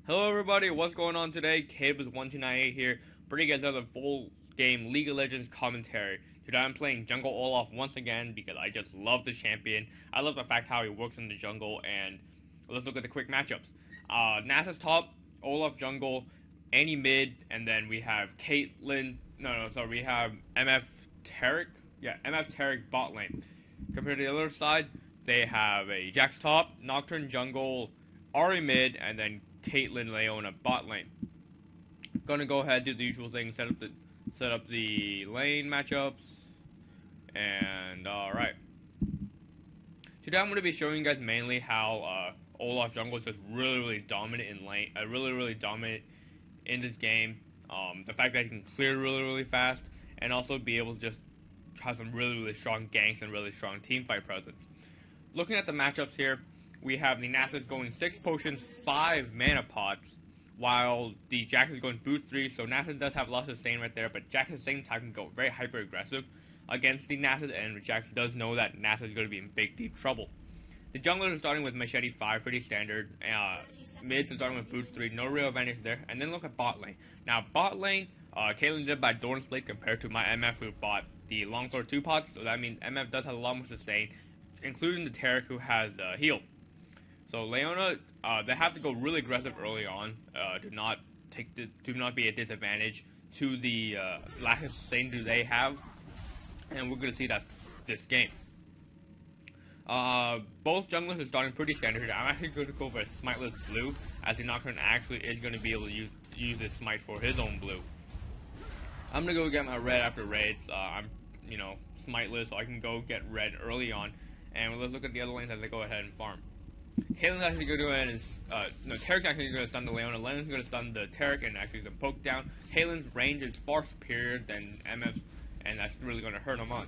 Hello everybody, what's going on today? Kdubz1298 here, bringing you guys another full game League of Legends commentary. Today I'm playing Jungle Olaf once again because I just love the champion. I love the fact how he works in the jungle, and let's look at the quick matchups. Nasa's top, Olaf jungle, Annie mid, and then we have Caitlyn, we have MF Taric, MF Taric bot lane. Compared to the other side, they have a Jax top, Nocturne jungle, Ahri mid, and then Caitlyn Leona bot lane. Gonna go ahead and do the usual thing, set up the lane matchups, and alright. Today I'm gonna be showing you guys mainly how Olaf jungle is just really dominant in lane, really dominant in this game. The fact that he can clear really fast, and also be able to just have some really strong ganks and really strong team fight presence. Looking at the matchups here, we have the Nasus going 6 potions, 5 mana pots, while the Jax is going boost 3, so Nasus does have lots of sustain right there, but Jax at the same time can go very hyper aggressive against the Nasus, and Jax does know that Nasus is going to be in big deep trouble. The junglers are starting with Machete 5, pretty standard. Mids are starting with boost 3, no real advantage there. And then look at bot lane. Now bot lane, Caitlyn did by Dorn's Blade compared to my MF who bought the Longsword 2 pots, so that means MF does have a lot more sustain, including the Taric who has heal. So Leona, they have to go really aggressive early on, to not be a disadvantage to the lack of sustain do they have, and we're gonna see that this game. Both junglers are starting pretty standard here. I'm actually going to go for a smiteless blue, as the Nocturne actually is going to be able to use his smite for his own blue. I'm gonna go get my red after raids. I'm smiteless, so I can go get red early on, and let's look at the other lanes as they go ahead and farm. Caitlyn's actually going to go ahead and Taric's actually going to stun the Leona. Leona's going to stun the Taric and actually going to poke down. Caitlyn's range is far superior than MF's, and that's really going to hurt him on.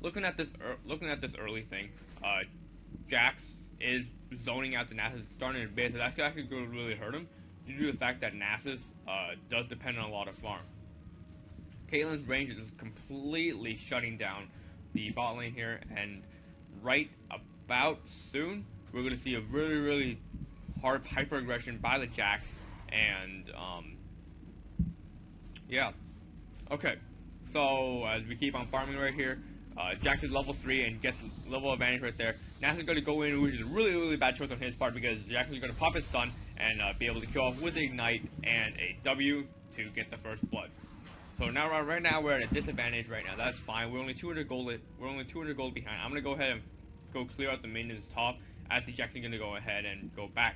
Looking at this early thing, Jax is zoning out the Nasus, starting in base, so that's actually going to really hurt him due to the fact that Nasus does depend on a lot of farm. Caitlyn's range is completely shutting down the bot lane here, and right about soon, we're going to see a really hard hyper aggression by the Jax, and yeah. Okay, so as we keep on farming right here, Jax is level 3 and gets level advantage right there. Nasus is going to go in, which is a really bad choice on his part, because Jax is going to pop his stun and be able to kill off with the ignite and a W to get the first blood. So now, right now, we're at a disadvantage right now. That's fine. We're only 200 gold. We're only 200 gold behind. I'm gonna go ahead and go clear out the minions top, as the Jax is gonna go ahead and go back.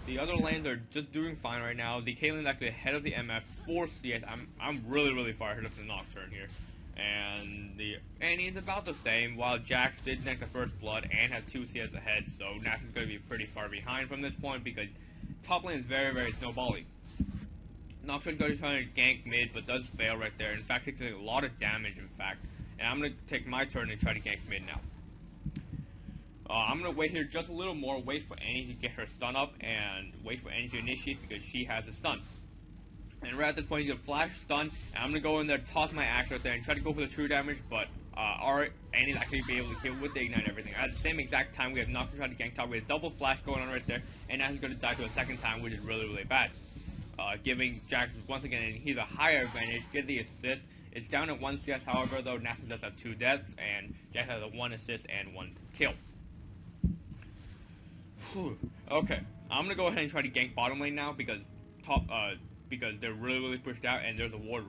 The other lanes are just doing fine right now. The Caitlyn is actually ahead of the MF 4 CS. I'm really far ahead of the Nocturne here, and the Annie is about the same. While Jax did neck the first blood and has 2 CS ahead, so Nasus is gonna be pretty far behind from this point because top lane is very snowbally. Nocturne is trying to gank mid, but does fail right there. In fact, takes a lot of damage, in fact. And I'm going to take my turn and try to gank mid now. I'm going to wait here just a little more, wait for Annie to get her stun up, and wait for Annie to initiate because she has a stun. And right at this point, he's going to flash stun, and I'm going to go in there, toss my axe right there, and try to go for the true damage, but Annie's actually be able to kill with the ignite and everything. At the same exact time, we have Nocturne trying to gank top with a double flash going on right there, and Nasus is going to die to a second time, which is really bad. Giving Jax once again he's a higher advantage, get the assist. It's down at 1 CS, however, though Nasus does have 2 deaths, and Jax has a 1 assist and 1 kill. Whew. Okay, I'm gonna go ahead and try to gank bottom lane now because because they're really pushed out, and there's a ward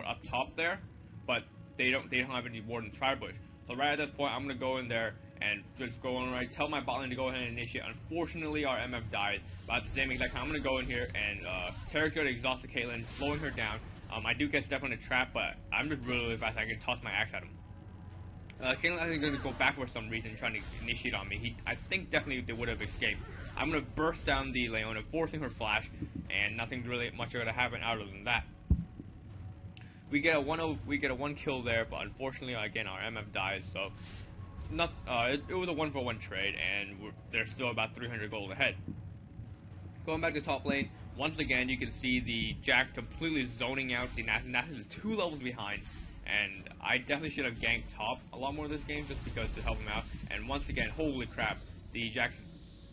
up top there, but they don't have any ward in the tri-bush. So right at this point, I'm gonna go in there and just go on right, tell my bot lane to go ahead and initiate. Unfortunately, our MF dies, but at the same exact time, I'm going to go in here and Taric's going to exhaust the Caitlyn, slowing her down. I do get stepped on a trap, but I'm just really fast. I can toss my axe at him. Caitlyn is going to go back for some reason, trying to initiate on me. I think definitely they would have escaped. I'm going to burst down the Leona, forcing her flash, and nothing really much going to happen other than that. We get a 1 kill there, but unfortunately, again, our MF dies, so it was a 1-for-1 trade, and they're still about 300 gold ahead. Going back to top lane, once again, you can see the Jax completely zoning out the Nasus. Nasus is 2 levels behind, and I definitely should have ganked top a lot more this game just because to help him out. And once again, holy crap, the Jax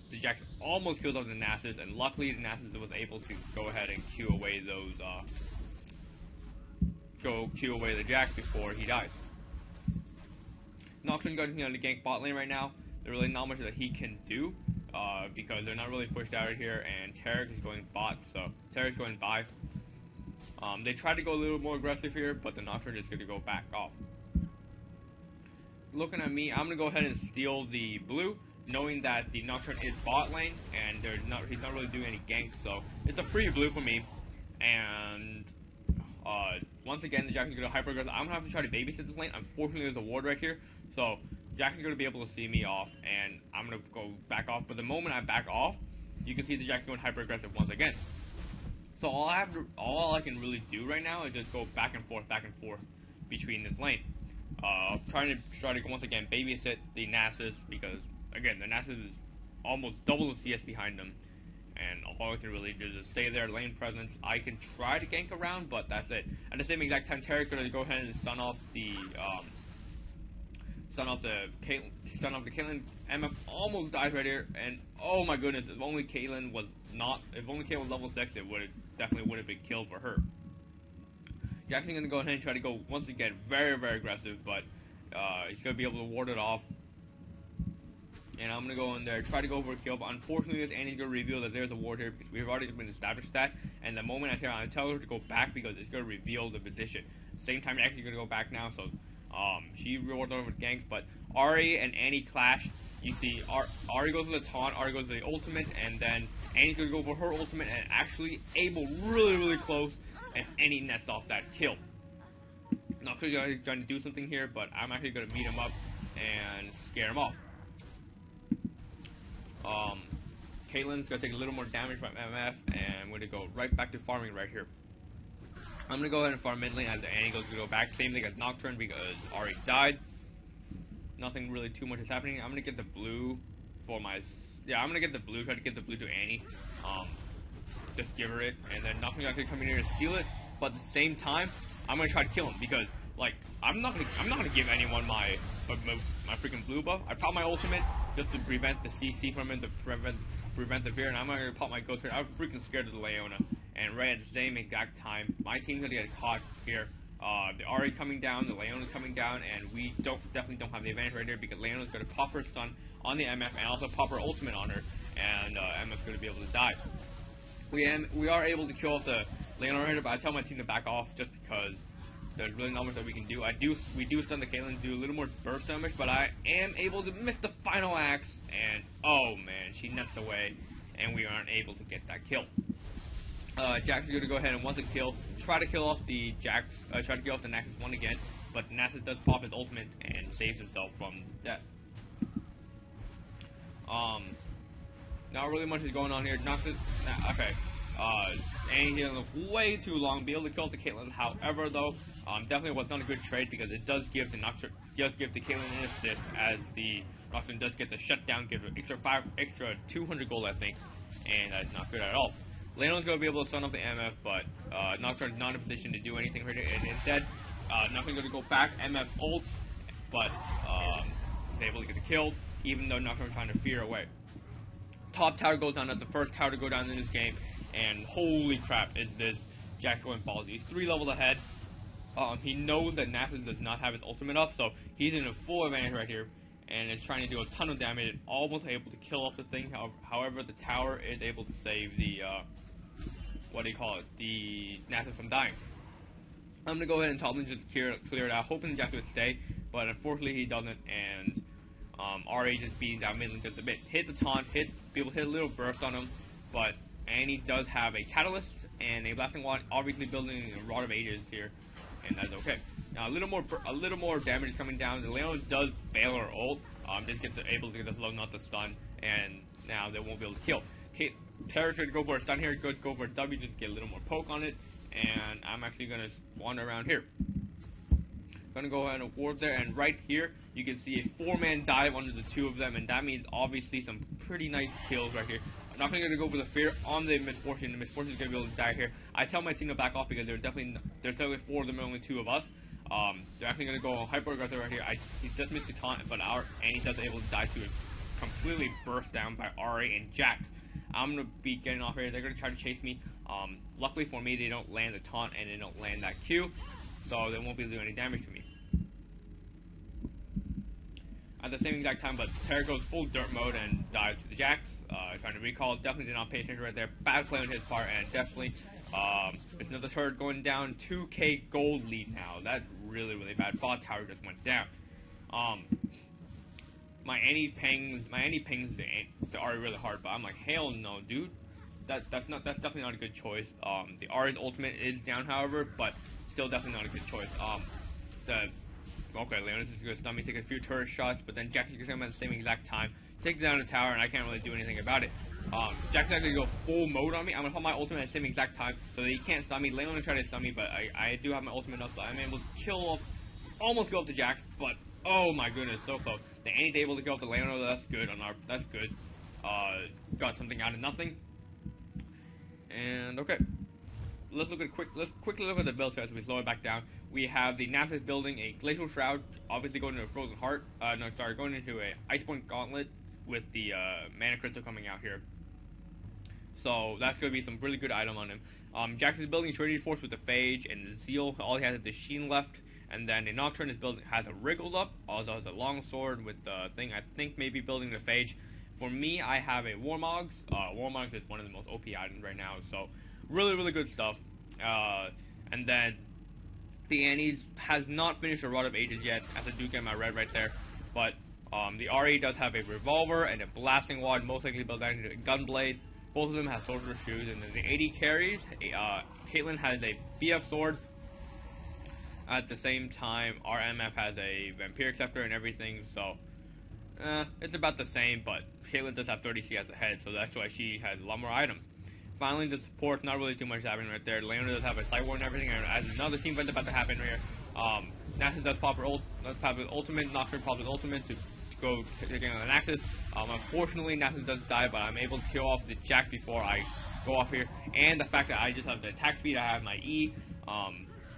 the Jax almost kills off the Nasus, and luckily the Nasus was able to go ahead and Q away those, Q away the Jax before he dies. Nocturne going to gank bot lane right now. There's really not much that he can do, because they're not really pushed out of here, and Tarek is going bot, so Tarek's going bye. They try to go a little more aggressive here, but the Nocturne is going to go back off. Looking at me, I'm going to go ahead and steal the blue, knowing that the Nocturne is bot lane, and he's not really doing any ganks, so it's a free blue for me. And once again, the Jackson's going to hyper aggressive. I'm going to have to try to babysit this lane. Unfortunately, there's a ward right here, so Jackson's going to be able to see me off, and I'm going to go back off. But the moment I back off, you can see the Jackson going hyper aggressive once again. So all I can really do right now is just go back and forth between this lane. Trying to once again babysit the Nasus, because again the Nasus is almost double the CS behind them, and all I can really do is stay there, lane presence. I can try to gank around, but that's it. At the same exact time, Tarek's gonna go ahead and stun off the Caitlyn. MF almost dies right here, and oh my goodness, if only Caitlyn was level 6, it definitely would have been killed for her. Jackson's going to go ahead and try to go, once again, very, very aggressive, but he's going to be able to ward it off. And I'm going to go in there, try to go for a kill, but unfortunately, Annie's going to reveal that there's a ward here, because we've already been established that, and the moment I tell her to go back, because it's going to reveal the position. Same time, actually going to go back now, so she rewards over with ganks, but Ahri and Annie clash. You see, Ahri goes to the taunt, Ahri goes to the ultimate, and then Annie's going to go for her ultimate, and actually able really, really close, and Annie nets off that kill. Not sure he's trying to do something here, but I'm actually going to meet him up and scare him off. Caitlyn's going to take a little more damage from MF, and I'm going to go right back to farming right here. I'm going to go ahead and farm mid lane as Annie goes to go back. Same thing as Nocturne, because Ahri died. Nothing really too much is happening. I'm going to get the blue for my... Yeah, I'm going to get the blue, try to get the blue to Annie. Just give her it, and then Nocturne's going to come in here to steal it. But at the same time, I'm going to try to kill him, because, like, I'm not going to give anyone my freaking blue buff. I pop my ultimate just to prevent the CC from him, to prevent the fear, and I'm going to pop my ghost here. I'm freaking scared of the Leona. And right at the same exact time, my team's going to get caught here. The Ahri's coming down, the Leona's coming down, and we definitely don't have the advantage right here, because Leona's going to pop her stun on the MF and also pop her ultimate on her, and MF's going to be able to die. We are able to kill off the Leona right here, but I tell my team to back off just because there's really not much that we can do. We do stun the Caitlyn, do a little more burst damage, but I am able to miss the final axe, and oh man, she nets away, and we aren't able to get that kill. Jax is going to go ahead and once a kill, try to kill off the Naxxus 1 again, but Naxxus does pop his ultimate and saves himself from death. Not really much is going on here. Okay. Annie here look way too long, be able to kill off the Caitlyn. However, though, definitely was not a good trade, because it does give the Nocturne, give the Caitlyn an assist, as the Nocturne does get the shutdown, give her extra 200 gold, I think, and that's not good at all. Leona's going to be able to stun off the MF, but Nocturne's not in a position to do anything right here, and instead, Nocturne's going to go back, MF ults, but he's able to get the kill, even though Nocturne's trying to fear away. Top tower goes down, that's the first tower to go down in this game, and holy crap, is this Jax going ballsy. He's 3 levels ahead. He knows that Naxxus does not have his ultimate up, so he's in a full advantage right here, and is trying to do a ton of damage, and almost able to kill off this thing. However, the tower is able to save the, the Naxxus from dying. I'm going to go ahead and top lane just clear it out, hoping Jax would stay, but unfortunately he doesn't, and Ahri just beating down mid lane just a bit. Hits a taunt, people hit a little burst on him, but Annie does have a catalyst and a blasting wand, obviously building a Rod of Ages here, and that's okay. Now a little more damage is coming down. The Leona does fail her ult, just able to get the slow, not the stun, and now they won't be able to kill. Terra should go for a stun here, go for a W, just get a little more poke on it, and I'm actually gonna wander around here. Gonna go ahead and ward there, and right here you can see a 4-man dive under the 2 of them, and that means obviously some pretty nice kills right here. I'm not gonna go for the fear on the Misfortune. The Misfortune is gonna be able to die here. I tell my team to back off, because there's definitely 4 of them and only 2 of us. They're actually gonna go hyper aggressive right here. He just missed the taunt, but our Annie does able to die to completely burst down by Ari and Jax. I'm gonna be getting off here. They're gonna try to chase me. Luckily for me, they don't land the taunt and they don't land that Q, so they won't be able to do any damage to me. At the same exact time, but Terra goes full dirt mode and dives to the Jax, trying to recall. Definitely did not pay attention right there. Bad play on his part, and definitely there's another turret going down. 2k gold lead now. That's really, really bad. Bot tower just went down. My any pings the Ari really hard, but I'm like, hell no, dude. That's definitely not a good choice. The Ari's ultimate is down, however, but still definitely not a good choice. Okay, Leonis is gonna stun me, take a few turret shots, but then Jax is gonna come at the same exact time, take down the tower, and I can't really do anything about it. Jax is actually go full mode on me. I'm gonna put my ultimate at the same exact time so that he can't stun me. Leon is trying to stun me, but I do have my ultimate up, so I'm able to kill off, almost go up to Jax, but oh my goodness, so close. The Annie's able to go up to Leon, that's good that's good. Got something out of nothing. And okay. Let's quickly look at the build as we slow it back down. We have the Nasus building a Glacial Shroud, obviously going into a Frozen Heart. Going into a Iceborne Gauntlet with the Mana Crystal coming out here. So that's going to be some really good item on him. Jax is building Trinity Force with the Phage and the Zeal. All he has is the Sheen left. And then the Nocturne is building, has a Wriggles up. Also has a long sword with the thing. I think maybe building the Phage. For me, I have a Warmogs. Warmogs is one of the most OP items right now. So really, really good stuff. And then the Annie's has not finished a Rod of Ages yet, as I do get my red right there. But the RE does have a Revolver and a Blasting Wad, most likely built out into a Gunblade. Both of them have Sorcerer Shoes. And then the AD carries, Caitlyn has a BF Sword. At the same time, our MF has a Vampiric Scepter and everything, so it's about the same, but Caitlyn does have 30 CS ahead, so that's why she has a lot more items. Finally, the support's not really too much happening right there. Leona does have a Sight Ward and everything, and as another team event about to happen here, Nasus does pop his ultimate, Nocturne pops his ultimate to go taking on the Nasus. Unfortunately, Nasus does die, but I'm able to kill off the Jax before I go off here, and the fact that I just have the attack speed, I have my E,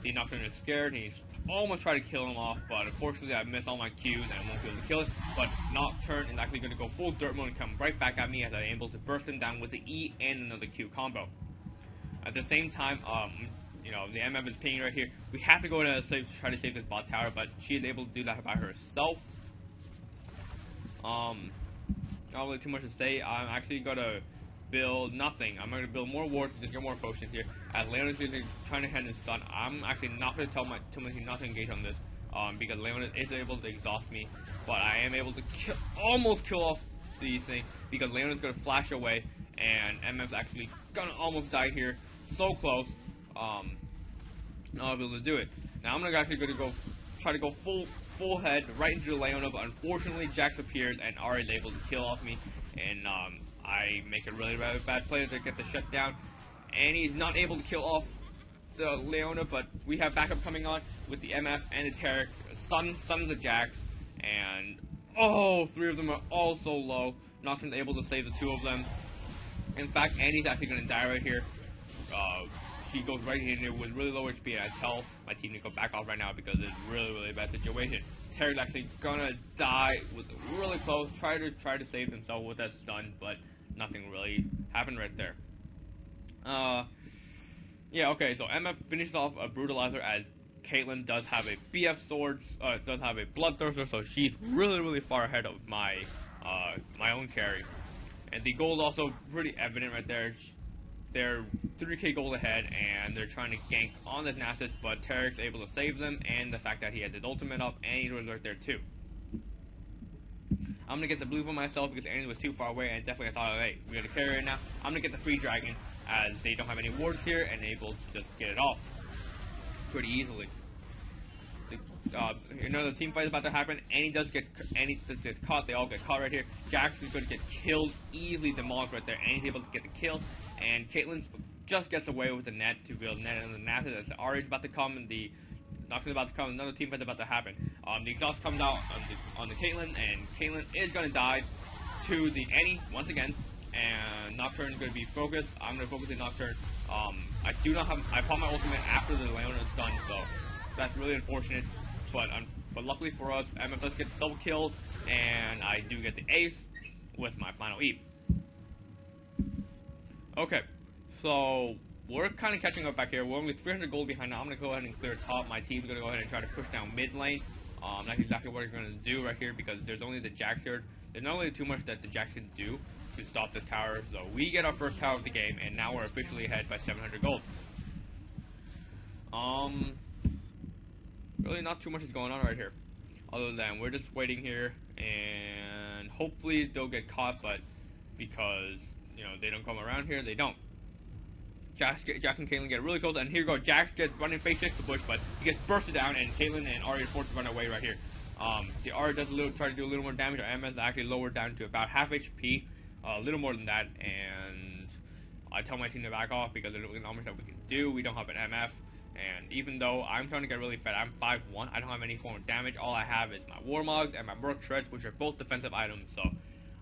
the Nocturne is scared, and he's almost tried to kill him off, but unfortunately I missed all my Qs and I won't be able to kill it. But Nocturne is actually going to go full dirt mode and come right back at me as I'm able to burst him down with the E and another Q combo. At the same time, you know, the MF is pinging right here. We have to go to try to save this bot tower, but she is able to do that by herself. Not really too much to say. I'm actually going to build nothing. I'm going to build more wards to get more potions here. As Leona is trying to hand and stun, I'm actually not going to tell my team not to engage on this, because Leona is able to exhaust me, but I am able to almost kill off the thing, because Leona is going to flash away, and MF's actually going to almost die here. So close. Not able to do it. Now I'm actually going to try to go full head right into the Leona, but unfortunately Jax appears and Ari is able to kill off me, and I make a really bad play to get the shutdown, and he's not able to kill off the Leona, but we have backup coming on with the MF and the Tarek. Stuns the Jax, and oh, 3 of them are all so low. Nocturne's able to save the 2 of them. In fact, Annie's actually going to die right here. She goes right in there with really low HP, and I tell my team to go back off right now because it's really, really bad situation. Tarek's actually gonna die with really close. Try to save himself with that stun, but nothing really happened right there. Yeah, okay, so MF finishes off a Brutalizer as Caitlyn does have a BF Sword, does have a Bloodthirster, so she's really, really far ahead of my own carry. And the gold also pretty evident right there. They're 3k gold ahead, and they're trying to gank on this Nasus, but Tarek's able to save them, and the fact that he had his ultimate up, and he was right there too. I'm going to get the blue for myself because Annie was too far away, and definitely I thought, hey, we got to carry it now. I'm going to get the free dragon, as they don't have any wards here, and able to just get it off pretty easily. Another team fight is about to happen. Annie does get caught. They all get caught right here. Jax is going to get killed, easily demolished right there. Annie's able to get the kill, and Caitlyn just gets away with the net to build net on the Nasus. As Ari's about to come, and the Nocturne's about to come. Another team fight is about to happen. The exhaust comes out on the Caitlyn, and Caitlyn is going to die to the Annie once again. And Nocturne is going to be focused. I'm going to focus on Nocturne. I do not have. I popped my ultimate after the Leona is done, so that's really unfortunate. But luckily for us, MF does get double killed, and I do get the ace. with my final E. Okay, so we're kind of catching up back here. We're only 300 gold behind now. I'm going to go ahead and clear top. My team's going to go ahead and try to push down mid lane. That's exactly what we're going to do right here because there's only the Jax here. There's not really too much that the Jax can do to stop the tower. So we get our first tower of the game, and now we're officially ahead by 700 gold. Really not too much is going on right here. Other than we're just waiting here, and hopefully they'll get caught, but because, you know, they don't come around here, they don't. Jax and Caitlyn get really close, and here we go. Jax gets running face 6 to bush, but he gets bursted down, and Caitlyn and Ahri are forced to run away right here. The Ahri does try to do a little more damage. Our MS is actually lowered down to about half HP, a little more than that, and I tell my team to back off because there's not much that we can do. We don't have an MF, and even though I'm trying to get really fed, I'm 5-1, I don't have any form of damage. All I have is my Warmogs and my Merc Shreds, which are both defensive items, so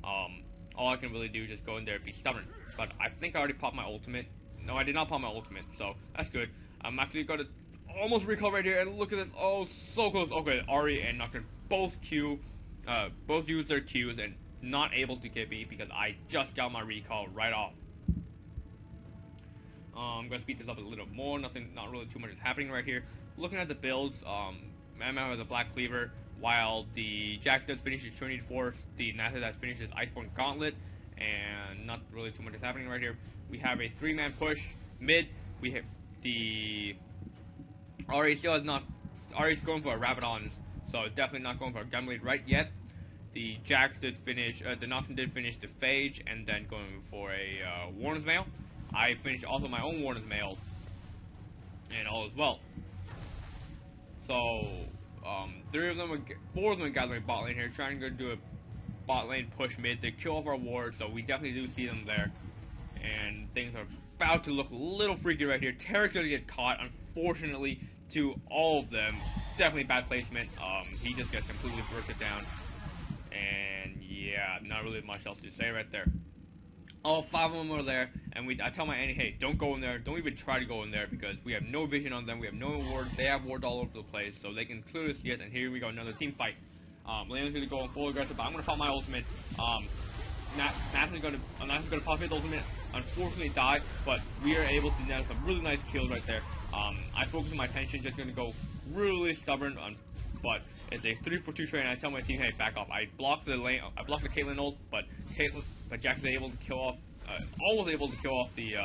all I can really do is just go in there and be stubborn. But I think I already popped my ultimate. No, I did not pop my ultimate, so that's good. I'm actually going to almost recall right here, and look at this. Oh, so close. Okay, Ahri and Nocturne both use their Qs and not able to get me because I just got my recall right off. I'm going to speed this up a little more. Not really too much is happening right here. Looking at the builds, Mama has a Black Cleaver, while the Jax does finish his Trinity Force, the Nasa does finish his Iceborne Gauntlet, and not really too much is happening right here. We have a 3-man push mid. We have the Ahri still has not. Ahri's going for a Rabadon, so definitely not going for a Gunblade right yet. The Jax did finish. The Nocturne did finish the Phage, and then going for a Warden's Mail. I finished also my own Warden's Mail, and all as well. So 4 of them are gathering bot lane here, trying to do a bot lane push mid to kill off our wards. So we definitely do see them there. And things are about to look a little freaky right here. Tarek's gonna get caught, unfortunately, to all of them. Definitely bad placement. He just gets completely bursted down. And yeah, not really much else to say right there. All 5 of them are there, and I tell my Annie, hey, don't go in there. Don't even try to go in there because we have no vision on them. We have no wards. They have wards all over the place, so they can clearly see us. And here we go, another team fight. Leon's gonna go in full aggressive, but I'm gonna pop my ultimate. Nathan's gonna pop his ultimate. Unfortunately die, but we are able to net some really nice kills right there. I focus my attention, just gonna go really stubborn, but it's a 3-for-2 trade, and I tell my team, hey, back off. I blocked the lane, I blocked the Caitlyn ult, but Jax is able to kill off, almost able to kill off the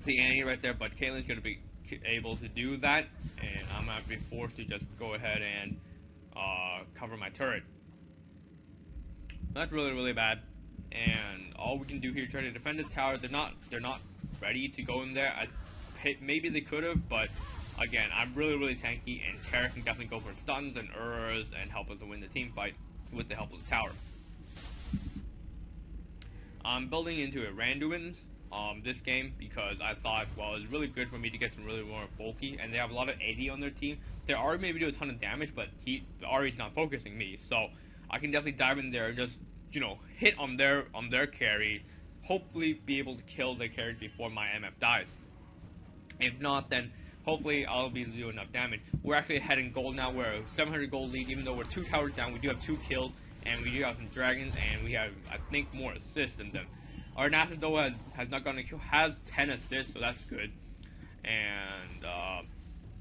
Annie right there, but Caitlyn's gonna be able to do that, and I'm gonna be forced to just go ahead and cover my turret. That's really, really bad. And all we can do here is try to defend this tower. They're not ready to go in there. Maybe they could have, but again, I'm really, really tanky, and Tarek can definitely go for stuns and Uras and help us to win the team fight with the help of the tower. I'm building into a Randuin this game because I thought, well, it's really good for me to get some really more bulky, and they have a lot of AD on their team. Their Ahri maybe do a ton of damage, but Ahri's not focusing me, so I can definitely dive in there and just, you know, hit on their carries, hopefully be able to kill their carries before my MF dies. If not, then hopefully I'll be able to do enough damage. We're actually ahead in gold now. We're a 700 gold lead, even though we're 2 towers down. We do have 2 kills, and we do have some dragons, and we have, I think, more assists than them. Our Nasus, though, has not gotten a kill, has 10 assists, so that's good. And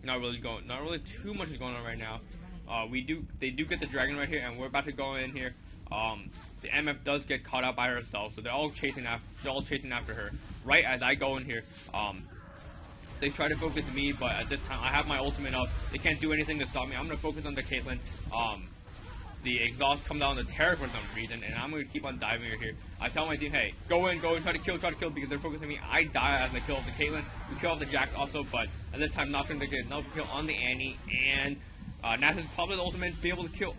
not really too much is going on right now. They do get the dragon right here, and we're about to go in here. The MF does get caught out by herself, so they're all chasing after her. Right as I go in here, they try to focus me, but at this time I have my ultimate up. They can't do anything to stop me. I'm gonna focus on the Caitlyn. The exhaust come down the Terra for some reason, and I'm gonna keep on diving here. I tell my team, hey, go in, try to kill, because they're focusing me. I die as I kill off the Caitlyn. We kill off the Jax also, but at this time, not gonna get another kill on the Annie, and Nasus probably the ultimate, be able to kill,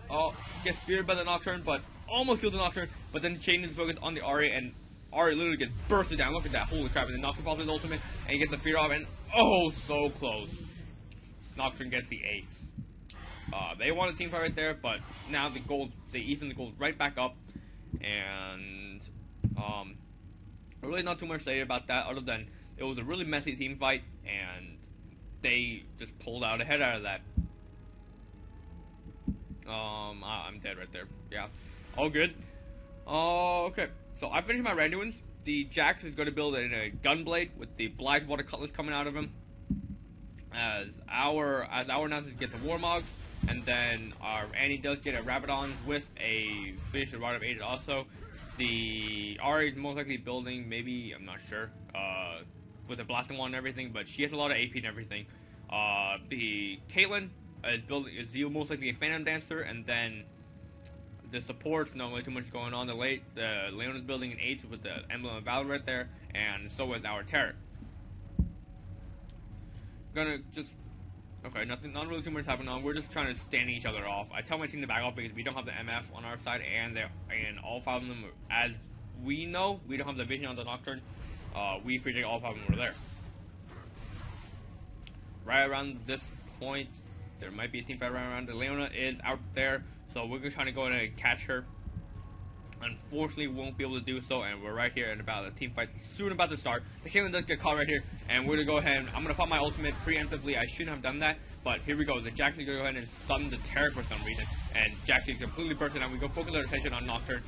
get speared by the Nocturne, but almost killed the Nocturne, but then changes focus on the Ahri, and Ahri literally gets bursted down. Look at that, holy crap, and then Nocturne pops his ultimate, and he gets the fear off, and oh, so close. Nocturne gets the ace. They won a team fight right there, but now they even the gold right back up, and really not too much to say about that, other than it was a really messy team fight, and they just pulled out ahead out of that. I'm dead right there. Yeah, all good. Okay, so I finished my Randuins. The Jax is going to build in a Gunblade with the Water Cutlass coming out of him. As our Nasus gets a Warmog, and then our Annie does get a Rabadon with a Finish the Rod of Ages also. The Ahri is most likely building, maybe, I'm not sure, with a Blasting Wand and everything, but she has a lot of AP and everything. The Caitlyn is most likely a Phantom Dancer, and then the supports, not really too much going on. The Leona's building an H with the Emblem of Valor right there, and so is our Terror. Gonna just okay, not really too much happening on. We're just trying to stand each other off. I tell my team to back off because we don't have the MF on our side, and all 5 of them, as we know, we don't have the vision on the Nocturne. We predict all 5 of them were there. Right around this point, there might be a team fight right around. The Leona is out there, so we're gonna try to go in and catch her. Unfortunately, we won't be able to do so, and we're right here and about the team fight soon about to start. The Caitlyn does get caught right here, and we're gonna go ahead and I'm gonna pop my ultimate preemptively. I shouldn't have done that, but here we go. The Jax is gonna go ahead and stun the Terror for some reason, and Jax is completely bursting out. We go focus our attention on Nocturne,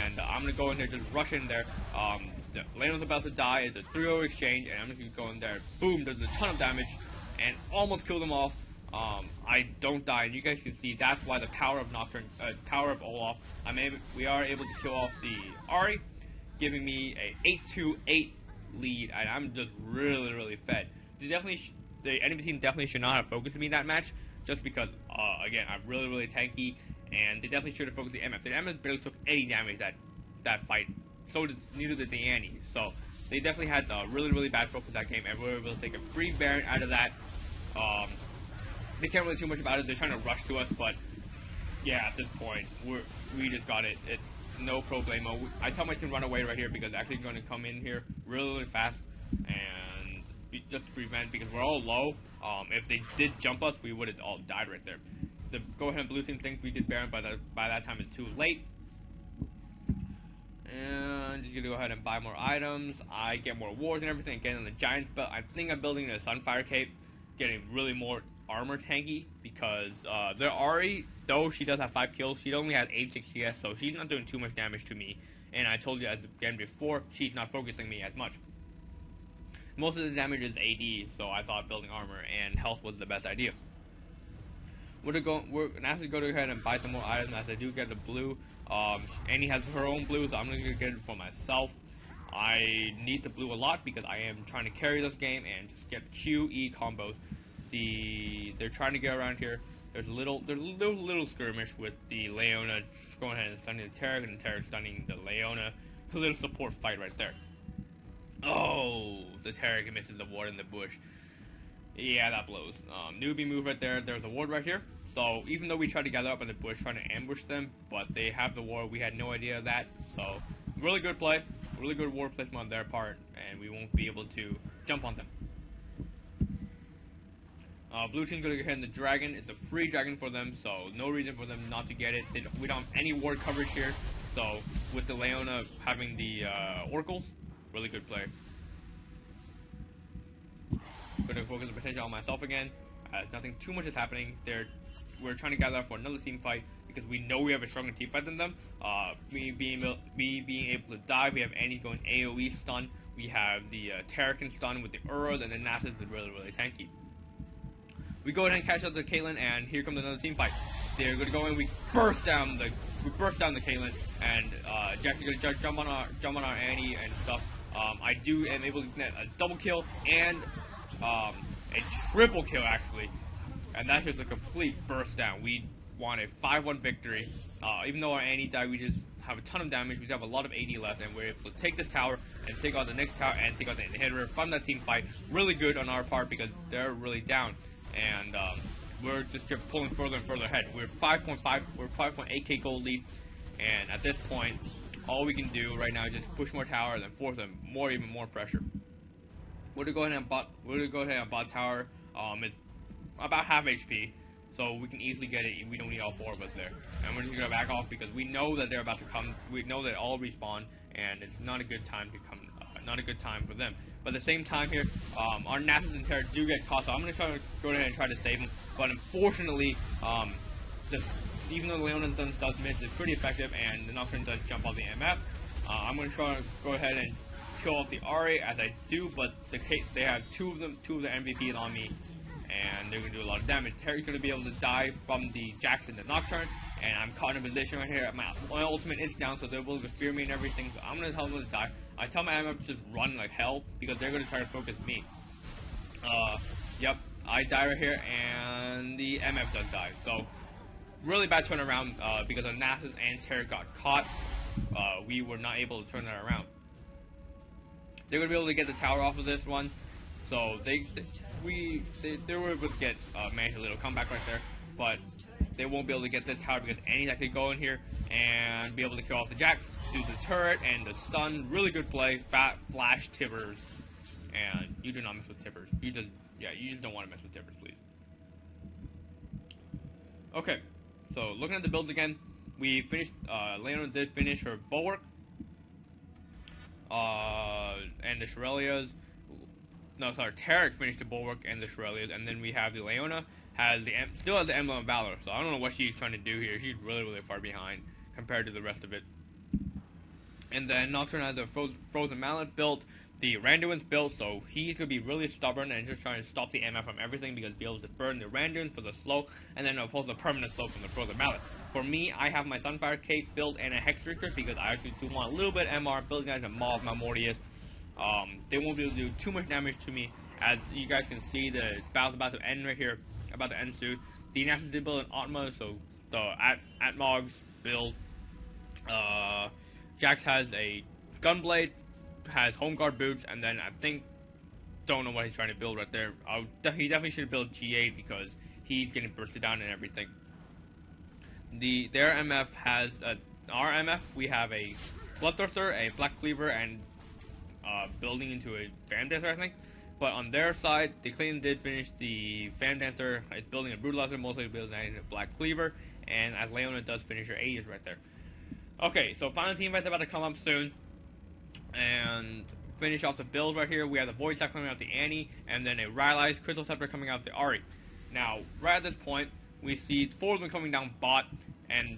and I'm gonna go in here, just rush in there. The Leona's about to die. It's a 3-0 exchange, and I'm just gonna go in there. Boom! Does a ton of damage, and almost kill them off. I don't die, and you guys can see that's why the power of Nocturne, power of Olaf. We are able to kill off the Ahri, giving me a 8-2-8 lead, and I'm just really fed. The enemy team definitely should not have focused me that match, just because again, I'm really tanky, and they definitely should have focused the MF. The MF barely took any damage that fight. So neither did the Annie. So they definitely had really bad focus that game, and we were able to take a free Baron out of that. They can't really do much about it. They're trying to rush to us, but yeah, at this point, we just got it. It's no problemo. I tell my team run away right here because they're actually going to come in here really fast and just to prevent, because we're all low. If they did jump us, we would have all died right there. The go ahead blue team thinks we did Baron, but by that time it's too late. And just gonna go ahead and buy more items. I get more wards and everything. Again, on the Giants belt, I think I'm building a Sunfire cape, getting really more armor tanky, because their Ahri, though she does have 5 kills, she only has 86 CS, so she's not doing too much damage to me. And I told you again before, she's not focusing me as much. Most of the damage is AD, so I thought building armor and health was the best idea. We're gonna have to go ahead and buy some more items as I do get the blue. Annie has her own blue, so I'm gonna get it for myself. I need the blue a lot because I am trying to carry this game and just get QE combos. They're trying to get around here. There's a little skirmish with the Leona going ahead and stunning the Terror, and the Terror stunning the Leona. A little support fight right there. Oh, the Terror misses the ward in the bush. Yeah, that blows. Newbie move right there. There's a ward right here. So even though we tried to gather up in the bush trying to ambush them, but they have the ward, we had no idea of that. So really good play, really good ward placement on their part, and we won't be able to jump on them. Blue team's gonna go ahead and the dragon. It's a free dragon for them, so no reason for them not to get it. We don't have any ward coverage here, so with the Leona having the oracles, really good play. Gonna focus the potential on myself again, as nothing too much is happening. We're trying to gather for another team fight because we know we have a stronger team fight than them. Me being able to dive, we have Annie going AoE stun. We have the Terrakin stun with the Uros, and then Nasus is really tanky. We go ahead and catch up the Caitlyn, and here comes another team fight. They're gonna go in. We burst down the Caitlyn, and Jack's gonna jump on our Annie and stuff. I am able to get a double kill and a triple kill actually, and that's just a complete burst down. We won a 5-1 victory. Even though our Annie died, we just have a ton of damage. We have a lot of AD left, and we're able to take this tower and take out the next tower and take out the inhibitor from that team fight. Really good on our part because they're really down. And we're just pulling further and further ahead. We're 5.8k gold lead, and at this point, all we can do right now is just push more towers and force them even more pressure. We're gonna go ahead and bot tower. It's about half HP, so we can easily get it. We don't need all 4 of us there, and we're just gonna back off because we know that they're about to come. We know they all respawn, and it's not a good time to come. Not a good time for them. But at the same time here, our Nasus and Terror do get caught, so I'm going to go ahead and try to save them. But unfortunately, the even though the Leona does miss, it's pretty effective, and the Nocturne does jump off the MF. I'm going to try to go ahead and kill off the Ari as I do, but they have two of the MVPs on me, and they're going to do a lot of damage. Terry's going to be able to die from the Jax and the Nocturne, and I'm caught in a position right here. My ultimate is down, so they're able to fear me and everything, so I'm going to tell them to die. I tell my MF to just run like hell, because they're going to try to focus me. Yep, I die right here, and the MF does die. So, really bad turnaround, because of Nasus and Terry got caught. We were not able to turn that around. They're going to be able to get the tower off of this one, so they were able to get manage a little comeback right there, but they won't be able to get this tower because Annie's actually go in here and be able to kill off the Jax, do the turret and the stun. Really good play. Fat flash tippers, and you do not mess with tippers. You just don't want to mess with tippers, please. Okay, so looking at the builds again, we finished. Leona did finish her bulwark, and the Shurelya's. No, sorry, Tarek finished the bulwark and the Shurelya's, and then we have the Leona still has the Emblem of Valor. So I don't know what she's trying to do here. She's really far behind compared to the rest of it. And then Nocturne has the Frozen Mallet built, the Randuin's built, so he's going to be really stubborn and just trying to stop the MF from everything because be able to burn the Randuin for the slow, and then oppose the permanent slow from the Frozen Mallet. For me, I have my Sunfire Cape built and a Hex Reaker because I actually do want a little bit of MR, building as a Maw of Malmortius. They won't be able to do too much damage to me. As you guys can see, the battle's about to end right here, about to end soon. The Nasus did build an Atma, so the Atmog's build. Jax has a Gunblade, has Home Guard boots, and then I don't know what he's trying to build right there. He definitely should build G8 because he's getting bursted down and everything. Their MF has our MF. We have a Bloodthirster, a Black Cleaver, and building into a Phantom Dancer, I think. But on their side, the Clayton did finish the Phantom Dancer. It's building a Brutalizer, mostly building a Black Cleaver, and as Leona does finish her Aegis right there. Okay, so final team fight's about to come up soon, and finish off the build right here. We have the Void Staff coming out the Annie, and then a Rylai's Crystal Scepter coming out the Ari. Now, right at this point, we see 4 of them coming down bot, and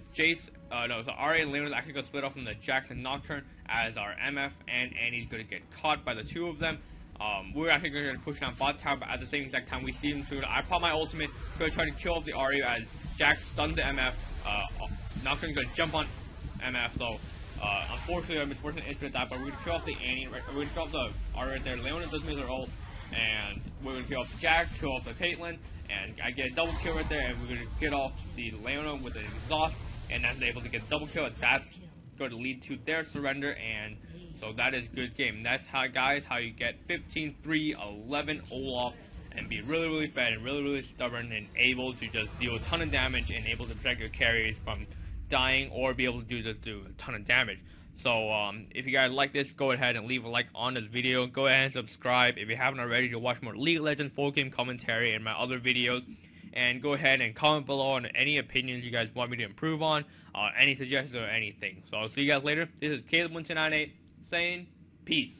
Ari and Leona actually going to split off from the Jax and Nocturne, as our MF and Annie's going to get caught by the 2 of them. We're actually going to push down bot tower, but at the same exact time we see them too. I pop my ultimate, going to try to kill off the Ari as Jax stuns the MF. Nocturne's going to jump on MF, so unfortunately, I'm misfortunate infinite die, but we're going to kill off the Annie, we're going to kill off the Ari right there. Leona does miss her ult, and we're going to kill off the Jax, kill off the Caitlyn, and I get a double kill right there, and we're going to get off the Leona with an exhaust, and that's able to get a double kill, and that's going to lead to their surrender, and so that is good game. That's how, guys, how you get 15-3-11 Olaf, and be really fed and really stubborn and able to just deal a ton of damage and able to protect your carries from dying or be able to do a ton of damage. So if you guys like this, go ahead and leave a like on this video. Go ahead and subscribe if you haven't already to watch more League of Legends full game commentary and my other videos. And go ahead and comment below on any opinions you guys want me to improve on, any suggestions or anything. So I'll see you guys later. This is Kdubz 198 saying peace.